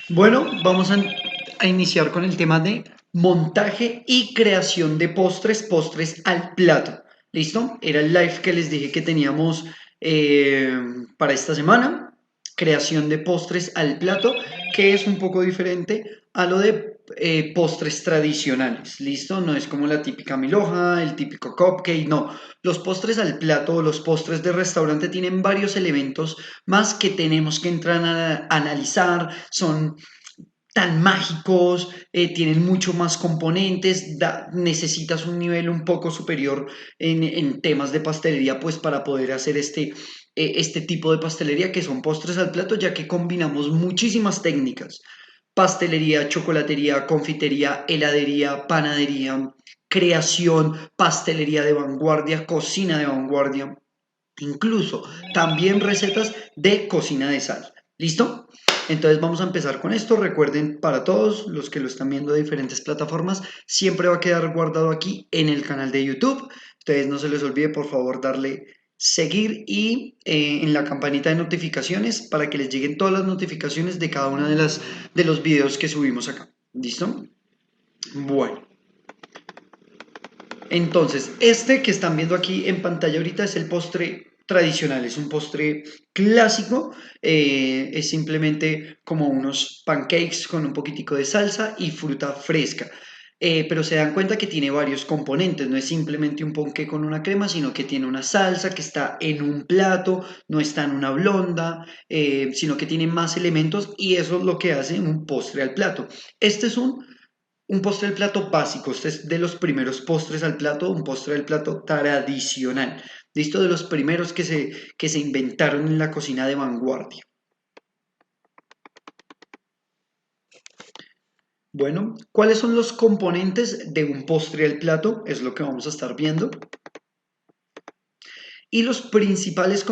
Bueno, vamos a iniciar con el tema de montaje y creación de postres al plato. ¿Listo? Era el live que les dije que teníamos eh, para esta semana. Creación de postres al plato, que es un poco diferente a lo de postres tradicionales. ¿Listo? No es como la típica milhoja, el típico cupcake, no. Los postres al plato o los postres de restaurante tienen varios elementos más que tenemos que entrar a analizar, son tan mágicos, tienen mucho más componentes, necesitas un nivel un poco superior en temas de pastelería, pues para poder hacer este tipo de pastelería que son postres al plato, ya que combinamos muchísimas técnicas: pastelería, chocolatería, confitería, heladería, panadería, creación, pastelería de vanguardia, cocina de vanguardia, incluso también recetas de cocina de sal. ¿Listo? Entonces vamos a empezar con esto. Recuerden, para todos los que lo están viendo de diferentes plataformas, siempre va a quedar guardado aquí en el canal de YouTube. Entonces no se les olvide, por favor, darle seguir y en la campanita de notificaciones para que les lleguen todas las notificaciones de cada una de los videos que subimos acá. ¿Listo? Bueno, entonces, este que están viendo aquí en pantalla ahorita es el postre tradicional, es un postre clásico, es simplemente como unos pancakes con un poquitico de salsa y fruta fresca. Pero se dan cuenta que tiene varios componentes, no es simplemente un ponqué con una crema, sino que tiene una salsa que está en un plato, no está en una blonda, sino que tiene más elementos y eso es lo que hace un postre al plato. Este es un postre al plato básico. Este es de los primeros postres al plato, un postre al plato tradicional. Listo, de los primeros que se inventaron en la cocina de vanguardia. Bueno, ¿cuáles son los componentes de un postre al plato? Es lo que vamos a estar viendo. Y los principales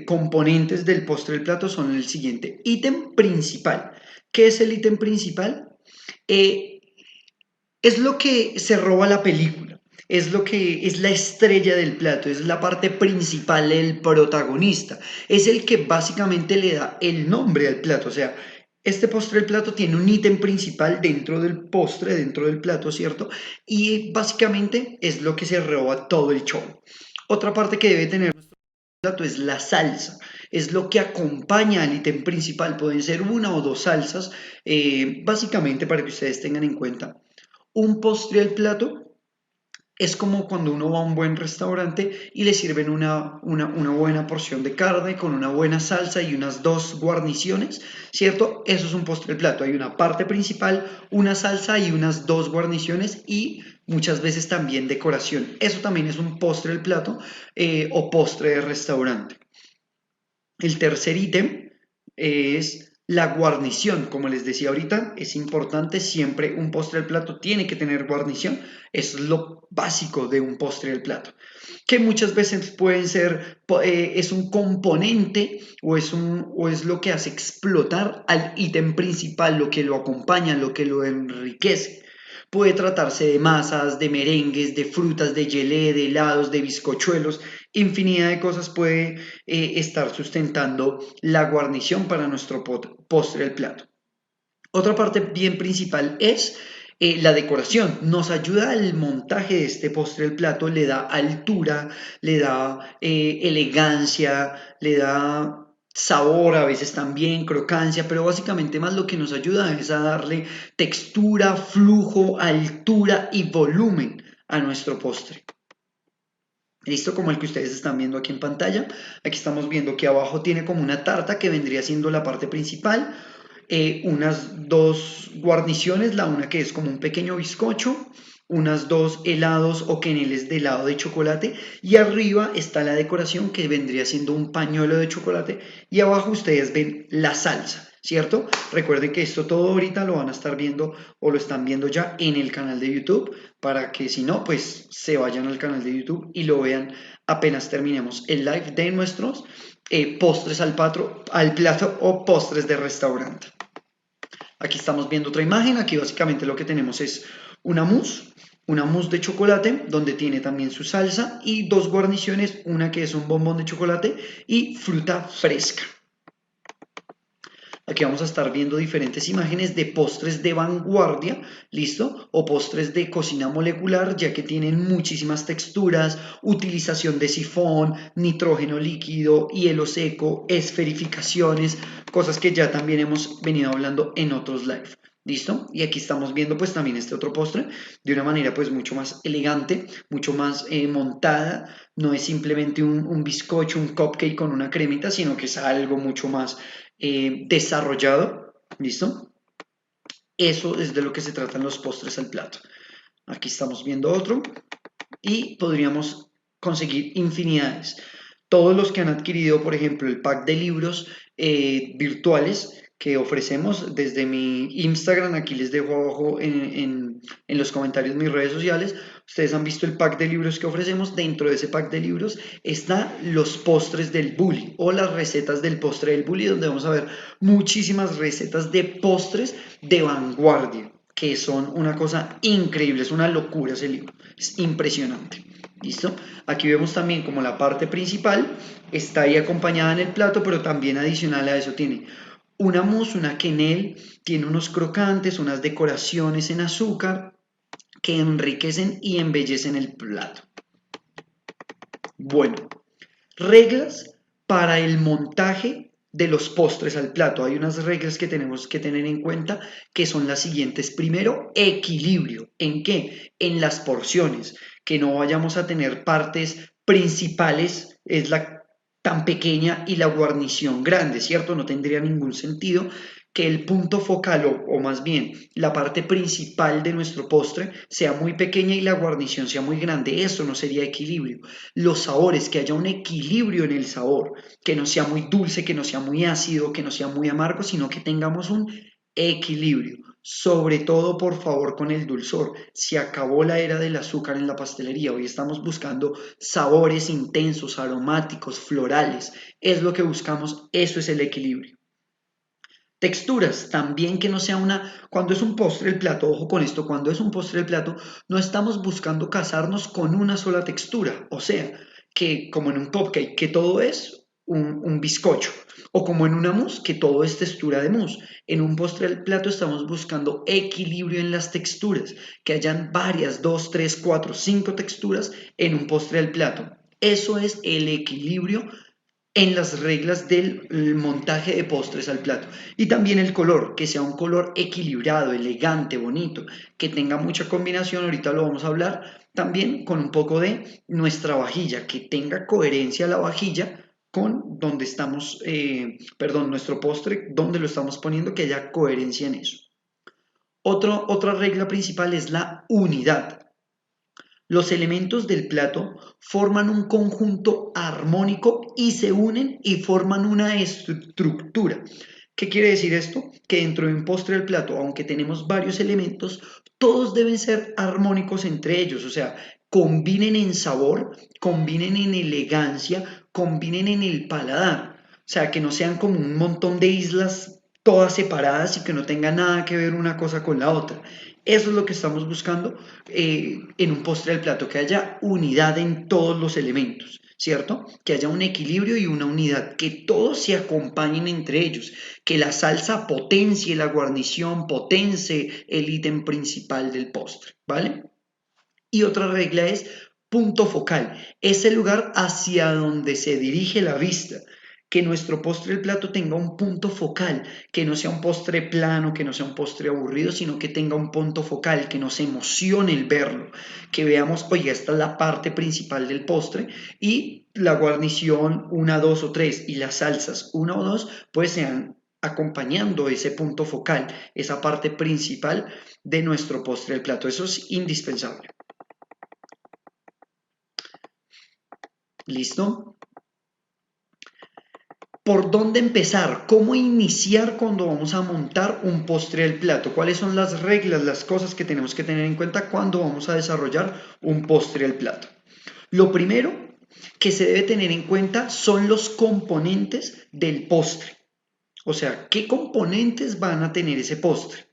componentes del postre al plato son el siguiente. Ítem principal. ¿Qué es el ítem principal? Eh, Es lo que se roba la película, es lo que es la estrella del plato, es la parte principal, el protagonista, es el que básicamente le da el nombre al plato. O sea, este postre del plato tiene un ítem principal dentro del postre, dentro del plato, ¿cierto? Y básicamente es lo que se roba todo el show. Otra parte que debe tener nuestro plato es la salsa, es lo que acompaña al ítem principal. Pueden ser una o dos salsas, básicamente para que ustedes tengan en cuenta. Un postre al plato es como cuando uno va a un buen restaurante y le sirven una buena porción de carne con una buena salsa y unas dos guarniciones, ¿cierto? Eso es un postre al plato. Hay una parte principal, una salsa y unas dos guarniciones y muchas veces también decoración. Eso también es un postre al plato o postre de restaurante. El tercer ítem es la guarnición. Como les decía ahorita, es importante siempre un postre al plato tiene que tener guarnición. Es lo básico de un postre al plato, que muchas veces pueden ser, es un componente o es lo que hace explotar al ítem principal, lo que lo acompaña, lo que lo enriquece. Puede tratarse de masas, de merengues, de frutas, de gelé, de helados, de bizcochuelos, infinidad de cosas puede estar sustentando la guarnición para nuestro postre al plato. Otra parte bien principal es la decoración. Nos ayuda al montaje de este postre al plato, le da altura, le da elegancia, le da sabor, a veces también crocancia, pero básicamente más lo que nos ayuda es a darle textura, flujo, altura y volumen a nuestro postre. Listo, como el que ustedes están viendo aquí en pantalla. Aquí estamos viendo que abajo tiene como una tarta que vendría siendo la parte principal, unas dos guarniciones, la una que es como un pequeño bizcocho, unas dos helados o queneles de helado de chocolate y arriba está la decoración que vendría siendo un pañuelo de chocolate y abajo ustedes ven la salsa, ¿cierto? Recuerden que esto todo ahorita lo van a estar viendo o lo están viendo ya en el canal de YouTube, para que si no, pues se vayan al canal de YouTube y lo vean apenas terminemos el live de nuestros postres al plato o postres de restaurante. Aquí estamos viendo otra imagen. Aquí básicamente lo que tenemos es una mousse de chocolate, donde tiene también su salsa y dos guarniciones, una que es un bombón de chocolate y fruta fresca. Aquí vamos a estar viendo diferentes imágenes de postres de vanguardia, ¿listo? O postres de cocina molecular, ya que tienen muchísimas texturas, utilización de sifón, nitrógeno líquido, hielo seco, esferificaciones, cosas que ya también hemos venido hablando en otros live. ¿Listo? Y aquí estamos viendo pues también este otro postre de una manera pues mucho más elegante, mucho más montada. No es simplemente un bizcocho, un cupcake con una cremita, sino que es algo mucho más desarrollado. ¿Listo? Eso es de lo que se tratan los postres al plato. Aquí estamos viendo otro y podríamos conseguir infinidades. Todos los que han adquirido, por ejemplo, el pack de libros virtuales que ofrecemos desde mi Instagram, aquí les dejo abajo en los comentarios mis redes sociales, ustedes han visto el pack de libros que ofrecemos, dentro de ese pack de libros están los postres del bully o las recetas del postre del bully, donde vamos a ver muchísimas recetas de postres de vanguardia, que son una cosa increíble, es una locura ese libro, es impresionante. ¿Listo? Aquí vemos también como la parte principal está ahí acompañada en el plato, pero también adicional a eso tiene una mousse, una quenelle, tiene unos crocantes, unas decoraciones en azúcar que enriquecen y embellecen el plato. Bueno, reglas para el montaje de los postres al plato. Hay unas reglas que tenemos que tener en cuenta que son las siguientes. Primero, equilibrio. ¿En qué? En las porciones. Que no vayamos a tener partes principales, es la tan pequeña y la guarnición grande, ¿cierto? No tendría ningún sentido que el punto focal o más bien la parte principal de nuestro postre sea muy pequeña y la guarnición sea muy grande. Eso no sería equilibrio. Los sabores, que haya un equilibrio en el sabor, que no sea muy dulce, que no sea muy ácido, que no sea muy amargo, sino que tengamos un equilibrio. Sobre todo, por favor, con el dulzor. Se acabó la era del azúcar en la pastelería. Hoy estamos buscando sabores intensos, aromáticos, florales. Es lo que buscamos. Eso es el equilibrio. Texturas, también que no sea cuando es un postre el plato, ojo con esto, cuando es un postre el plato, no estamos buscando casarnos con una sola textura, o sea, que como en un cupcake, que todo es un bizcocho, o como en una mousse, que todo es textura de mousse. En un postre al plato estamos buscando equilibrio en las texturas, que hayan varias, dos, tres, cuatro, cinco texturas en un postre al plato. Eso es el equilibrio en las reglas del montaje de postres al plato. Y también el color, que sea un color equilibrado, elegante, bonito, que tenga mucha combinación, ahorita lo vamos a hablar, también con un poco de nuestra vajilla, que tenga coherencia la vajilla con donde estamos, perdón, nuestro postre, donde lo estamos poniendo, que haya coherencia en eso. Otra regla principal es la unidad. Los elementos del plato forman un conjunto armónico y se unen y forman una estructura. ¿Qué quiere decir esto? Que dentro de un postre del plato, aunque tenemos varios elementos, todos deben ser armónicos entre ellos, o sea, combinen en sabor, combinen en elegancia, combinen en el paladar, o sea, que no sean como un montón de islas todas separadas y que no tengan nada que ver una cosa con la otra. Eso es lo que estamos buscando en un postre del plato, que haya unidad en todos los elementos, ¿cierto? Que haya un equilibrio y una unidad, que todos se acompañen entre ellos, que la salsa potencie la guarnición, potencie el ítem principal del postre, ¿vale? Y otra regla es punto focal, es el lugar hacia donde se dirige la vista. Que nuestro postre del plato tenga un punto focal, que no sea un postre plano, que no sea un postre aburrido, sino que tenga un punto focal, que nos emocione el verlo, que veamos, oye, esta es la parte principal del postre y la guarnición, una, dos o tres, y las salsas, una o dos, pues sean acompañando ese punto focal, esa parte principal de nuestro postre del plato. Eso es indispensable. ¿Listo? ¿Por dónde empezar? ¿Cómo iniciar cuando vamos a montar un postre del plato? ¿Cuáles son las reglas, las cosas que tenemos que tener en cuenta cuando vamos a desarrollar un postre del plato? Lo primero que se debe tener en cuenta son los componentes del postre. O sea, ¿qué componentes van a tener ese postre?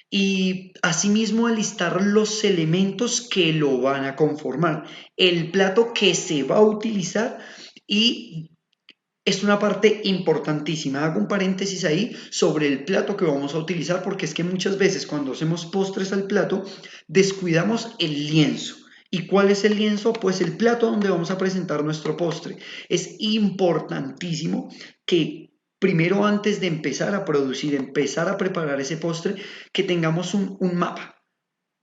Y asimismo alistar los elementos que lo van a conformar, el plato que se va a utilizar y es una parte importantísima. Hago un paréntesis ahí sobre el plato que vamos a utilizar porque es que muchas veces cuando hacemos postres al plato descuidamos el lienzo. ¿Y cuál es el lienzo? Pues el plato donde vamos a presentar nuestro postre. Es importantísimo que primero antes de empezar a producir, empezar a preparar ese postre, que tengamos un mapa,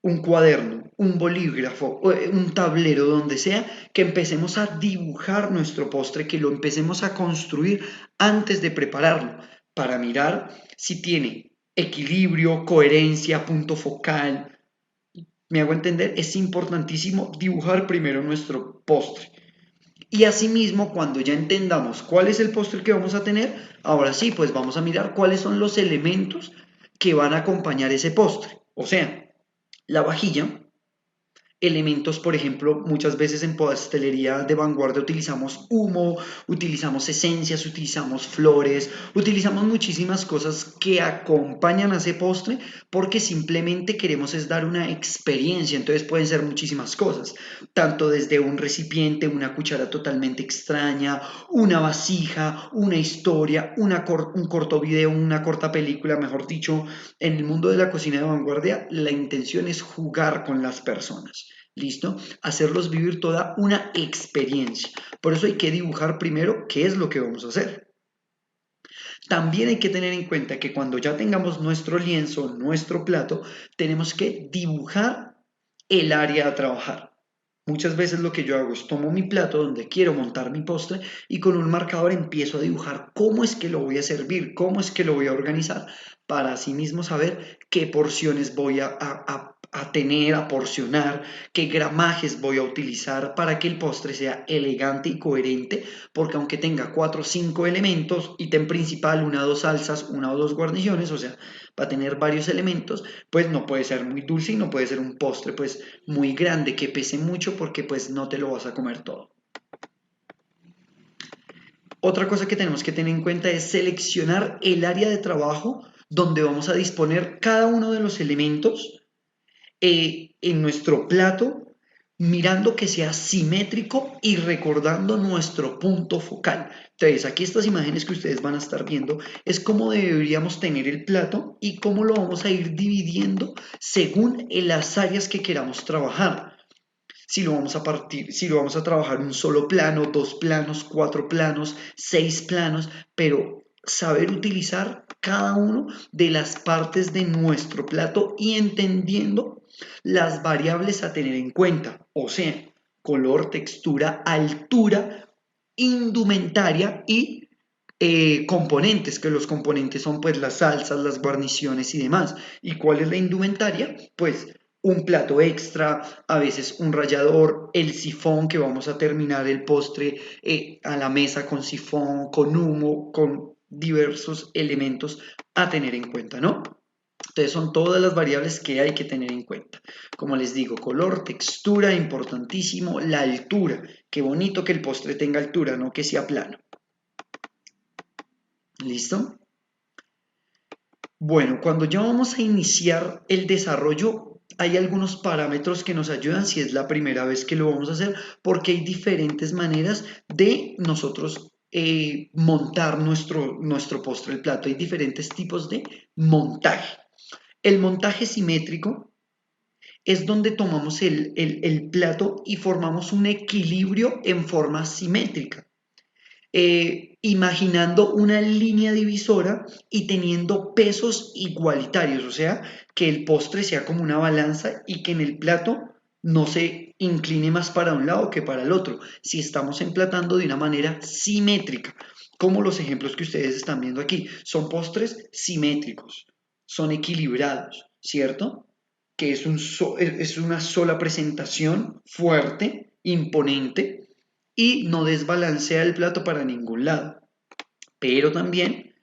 un cuaderno, un bolígrafo, un tablero, donde sea, que empecemos a dibujar nuestro postre, que lo empecemos a construir antes de prepararlo, para mirar si tiene equilibrio, coherencia, punto focal. ¿Me hago entender? Es importantísimo dibujar primero nuestro postre. Y asimismo, cuando ya entendamos cuál es el postre que vamos a tener, ahora sí, pues vamos a mirar cuáles son los elementos que van a acompañar ese postre. O sea, la vajilla, elementos, por ejemplo, muchas veces en pastelería de vanguardia utilizamos humo, utilizamos esencias, utilizamos flores, utilizamos muchísimas cosas que acompañan a ese postre porque simplemente queremos es dar una experiencia, entonces pueden ser muchísimas cosas, tanto desde un recipiente, una cuchara totalmente extraña, una vasija, una historia, un corto video, una corta película, mejor dicho, en el mundo de la cocina de vanguardia la intención es jugar con las personas. ¿Listo? Hacerlos vivir toda una experiencia. Por eso hay que dibujar primero qué es lo que vamos a hacer. También hay que tener en cuenta que cuando ya tengamos nuestro lienzo, nuestro plato, tenemos que dibujar el área a trabajar. Muchas veces lo que yo hago es tomo mi plato donde quiero montar mi postre y con un marcador empiezo a dibujar cómo es que lo voy a servir, cómo es que lo voy a organizar para así mismo saber qué porciones voy a tener, a porcionar, qué gramajes voy a utilizar para que el postre sea elegante y coherente, porque aunque tenga 4 o 5 elementos, ítem principal, una o dos salsas, una o dos guarniciones, o sea, va a tener varios elementos, pues no puede ser muy dulce y no puede ser un postre pues muy grande que pese mucho porque pues no te lo vas a comer todo. Otra cosa que tenemos que tener en cuenta es seleccionar el área de trabajo donde vamos a disponer cada uno de los elementos en nuestro plato, mirando que sea simétrico y recordando nuestro punto focal. Entonces, aquí estas imágenes que ustedes van a estar viendo es cómo deberíamos tener el plato y cómo lo vamos a ir dividiendo según las áreas que queramos trabajar. Si lo vamos a partir, si lo vamos a trabajar un solo plano, dos planos, cuatro planos, seis planos, pero saber utilizar cada uno de las partes de nuestro plato y entendiendo las variables a tener en cuenta, o sea, color, textura, altura, indumentaria y componentes, que los componentes son pues las salsas, las guarniciones y demás. ¿Y cuál es la indumentaria? Pues un plato extra, a veces un rallador, el sifón que vamos a terminar el postre a la mesa con sifón, con humo, con diversos elementos a tener en cuenta, ¿no? Entonces son todas las variables que hay que tener en cuenta. Como les digo, color, textura, importantísimo, la altura. Qué bonito que el postre tenga altura, no que sea plano. ¿Listo? Bueno, cuando ya vamos a iniciar el desarrollo, hay algunos parámetros que nos ayudan si es la primera vez que lo vamos a hacer, porque hay diferentes maneras de nosotros montar nuestro postre, el plato. Hay diferentes tipos de montaje. El montaje simétrico es donde tomamos el plato y formamos un equilibrio en forma simétrica. Imaginando una línea divisora y teniendo pesos igualitarios, o sea, que el postre sea como una balanza y que en el plato no se incline más para un lado que para el otro, si estamos emplatando de una manera simétrica, como los ejemplos que ustedes están viendo aquí, son postres simétricos, son equilibrados, ¿cierto? Que es una sola presentación fuerte, imponente, y no desbalancea el plato para ningún lado. Pero también,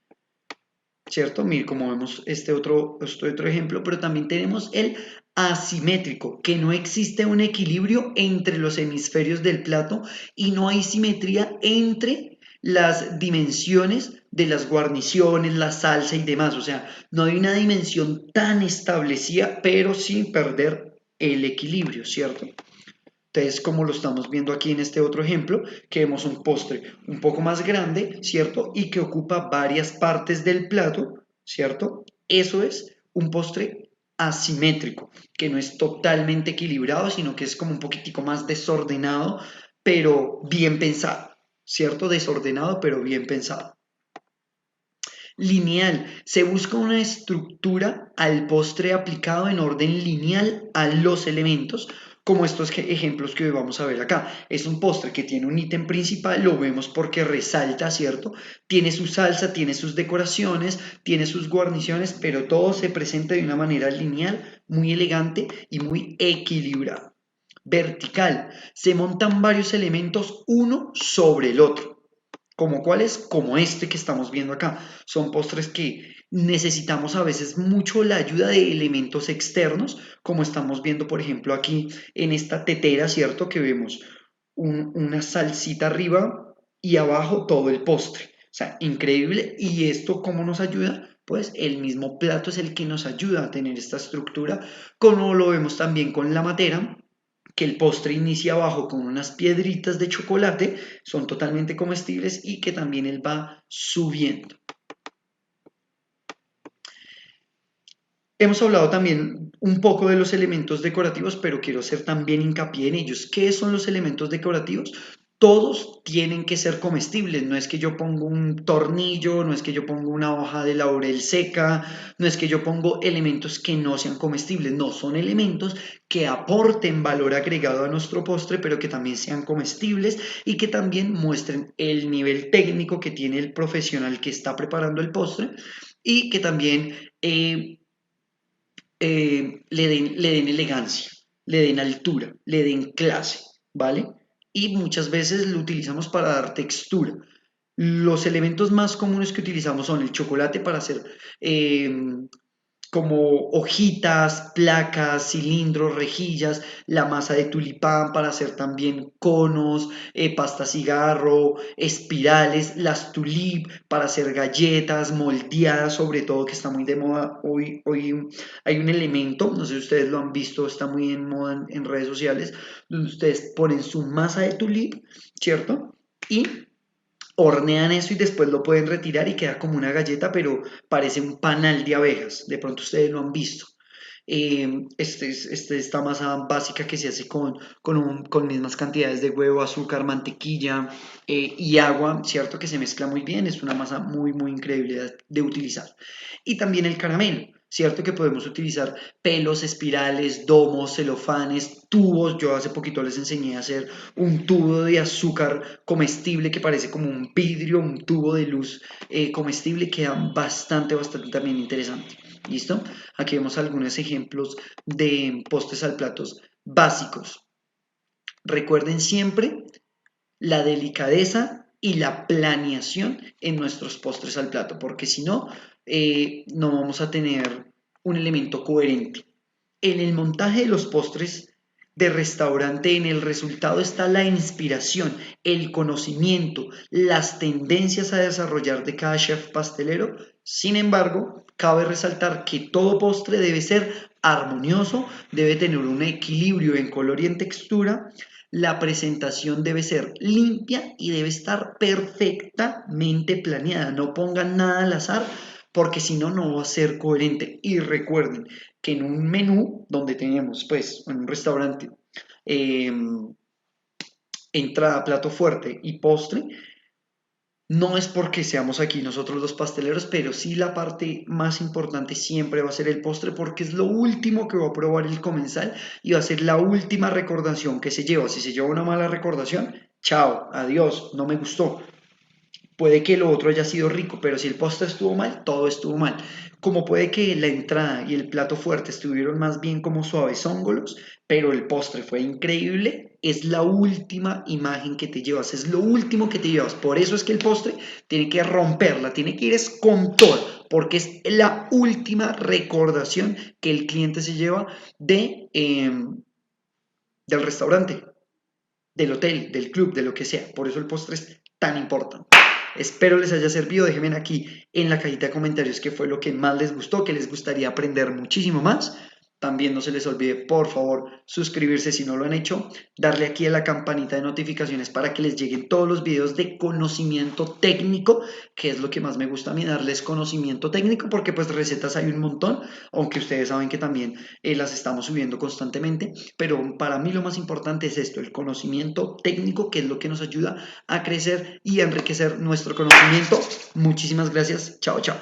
¿cierto? Mire, como vemos este otro ejemplo, pero también tenemos el asimétrico, que no existe un equilibrio entre los hemisferios del plato y no hay simetría entre las dimensiones de las guarniciones, la salsa y demás. O sea, no hay una dimensión tan establecida, pero sin perder el equilibrio, ¿cierto? Entonces, como lo estamos viendo aquí en este otro ejemplo, que vemos un postre un poco más grande, ¿cierto? Y que ocupa varias partes del plato, ¿cierto? Eso es un postre asimétrico, que no es totalmente equilibrado, sino que es como un poquitico más desordenado, pero bien pensado, ¿cierto? Desordenado, pero bien pensado. Lineal. Se busca una estructura al postre aplicado en orden lineal a los elementos, como estos ejemplos que vamos a ver acá. Es un postre que tiene un ítem principal, lo vemos porque resalta, ¿cierto? Tiene su salsa, tiene sus decoraciones, tiene sus guarniciones, pero todo se presenta de una manera lineal, muy elegante y muy equilibrada. Vertical. Se montan varios elementos uno sobre el otro. ¿Como cuáles? Como este que estamos viendo acá. Son postres que necesitamos a veces mucho la ayuda de elementos externos, como estamos viendo, por ejemplo, aquí en esta tetera, ¿cierto? Que vemos una salsita arriba y abajo todo el postre. O sea, increíble. ¿Y esto cómo nos ayuda? Pues el mismo plato es el que nos ayuda a tener esta estructura, como lo vemos también con la matera, que el postre inicia abajo con unas piedritas de chocolate, son totalmente comestibles y que también él va subiendo. Hemos hablado también un poco de los elementos decorativos, pero quiero hacer también hincapié en ellos. ¿Qué son los elementos decorativos? Todos tienen que ser comestibles, no es que yo pongo un tornillo, no es que yo pongo una hoja de laurel seca, no es que yo pongo elementos que no sean comestibles, no, son elementos que aporten valor agregado a nuestro postre, pero que también sean comestibles y que también muestren el nivel técnico que tiene el profesional que está preparando el postre y que también le den elegancia, le den altura, le den clase, ¿vale? Y muchas veces lo utilizamos para dar textura. Los elementos más comunes que utilizamos son el chocolate para hacer eh, como hojitas, placas, cilindros, rejillas, la masa de tulipán para hacer también conos, pasta cigarro, espirales, las tulip para hacer galletas moldeadas, sobre todo que está muy de moda hoy hay un elemento, no sé si ustedes lo han visto, está muy en moda en redes sociales, donde ustedes ponen su masa de tulip, ¿cierto? Y hornean eso y después lo pueden retirar y queda como una galleta, pero parece un panal de abejas. De pronto ustedes lo han visto. Esta masa básica que se hace con mismas cantidades de huevo, azúcar, mantequilla y agua, ¿cierto? Que se mezcla muy bien, es una masa muy, muy increíble de utilizar. Y también el caramelo, ¿cierto? Que podemos utilizar pelos, espirales, domos, celofanes, tubos. Yo hace poquito les enseñé a hacer un tubo de azúcar comestible que parece como un vidrio, un tubo de luz comestible, queda bastante, bastante también interesante. ¿Listo? Aquí vemos algunos ejemplos de postres al platos básicos. Recuerden siempre la delicadeza y la planeación en nuestros postres al plato, porque si no, no vamos a tener un elemento coherente. En el montaje de los postres de restaurante, en el resultado está la inspiración, el conocimiento, las tendencias a desarrollar de cada chef pastelero. Sin embargo, cabe resaltar que todo postre debe ser armonioso, debe tener un equilibrio en color y en textura, la presentación debe ser limpia y debe estar perfectamente planeada. No pongan nada al azar porque si no, no va a ser coherente. Y recuerden que en un menú donde tenemos, pues, en un restaurante, eh, entrada, plato fuerte y postre, no es porque seamos aquí nosotros los pasteleros, pero sí la parte más importante siempre va a ser el postre porque es lo último que va a probar el comensal y va a ser la última recordación que se lleva. Si se lleva una mala recordación, chao, adiós, no me gustó. Puede que lo otro haya sido rico, pero si el postre estuvo mal, todo estuvo mal. Como puede que la entrada y el plato fuerte estuvieron más bien como suaves hongos, pero el postre fue increíble, es la última imagen que te llevas, es lo último que te llevas. Por eso es que el postre tiene que romperla, tiene que ir con todo, porque es la última recordación que el cliente se lleva del restaurante, del hotel, del club, de lo que sea. Por eso el postre es tan importante. Espero les haya servido. Déjenme aquí en la cajita de comentarios qué fue lo que más les gustó, que les gustaría aprender muchísimo más. También no se les olvide, por favor, suscribirse si no lo han hecho, darle aquí a la campanita de notificaciones para que les lleguen todos los videos de conocimiento técnico, que es lo que más me gusta a mí, darles conocimiento técnico, porque pues recetas hay un montón, aunque ustedes saben que también las estamos subiendo constantemente, pero para mí lo más importante es esto, el conocimiento técnico, que es lo que nos ayuda a crecer y a enriquecer nuestro conocimiento. Muchísimas gracias, chao, chao.